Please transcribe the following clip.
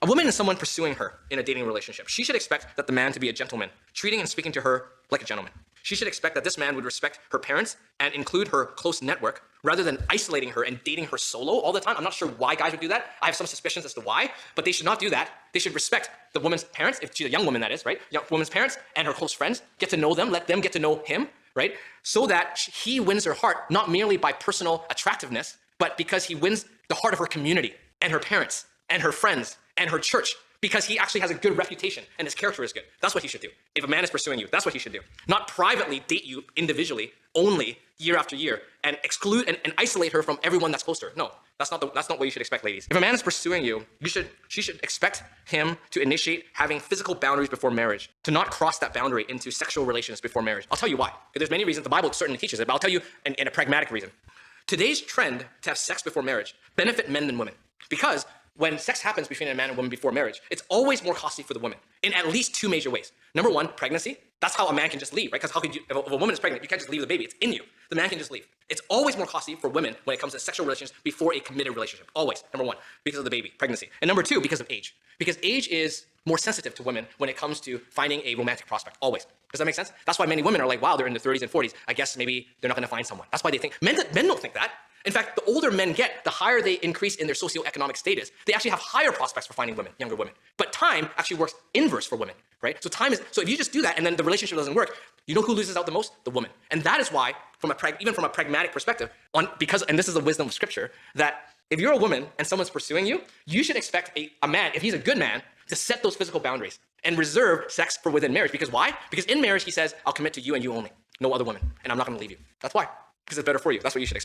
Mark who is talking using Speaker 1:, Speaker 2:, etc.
Speaker 1: A woman is someone pursuing her in a dating relationship. She should expect that the man to be a gentleman, treating and speaking to her like a gentleman. She should expect that this man would respect her parents and include her close network rather than isolating her and dating her solo all the time. I'm not sure why guys would do that. I have some suspicions as to why, but they should not do that. They should respect the woman's parents, if she's a young woman that is, right? Young woman's parents and her close friends, get to know them, let them get to know him, right? So that he wins her heart, not merely by personal attractiveness, but because he wins the heart of her community and her parents and her friends and her church, because he actually has a good reputation and his character is good. That's what he should do. If a man is pursuing you, that's what he should do. Not privately date you individually, only year after year, and exclude and isolate her from everyone that's close to her. No, that's not what you should expect, ladies. If a man is pursuing you, she should expect him to initiate having physical boundaries before marriage, to not cross that boundary into sexual relations before marriage. I'll tell you why. Because there's many reasons. The Bible certainly teaches it, but I'll tell you in a pragmatic reason. Today's trend to have sex before marriage benefit men than women, because when sex happens between a man and woman before marriage, it's always more costly for the woman in at least two major ways. Number one, pregnancy. That's how a man can just leave, right? Because how could you, if a woman is pregnant, you can't just leave the baby. It's in you. The man can just leave. It's always more costly for women when it comes to sexual relations before a committed relationship. Always. Number one, because of the baby, pregnancy. And number two, because of age. Because age is more sensitive to women when it comes to finding a romantic prospect. Always. Does that make sense? That's why many women are like, wow, they're in their 30s and 40s. I guess maybe they're not going to find someone. That's why they think. Men don't think that. In fact, the older men get, the higher they increase in their socioeconomic status. They actually have higher prospects for finding women, younger women. But time actually works inverse for women, right? So if you just do that and then the relationship doesn't work, you know who loses out the most? The woman. And that is why, even from a pragmatic perspective, and this is the wisdom of scripture, that if you're a woman and someone's pursuing you, you should expect a man, if he's a good man, to set those physical boundaries and reserve sex for within marriage. Because why? Because in marriage, he says, I'll commit to you and you only, no other woman, and I'm not going to leave you. That's why. Because it's better for you. That's what you should expect.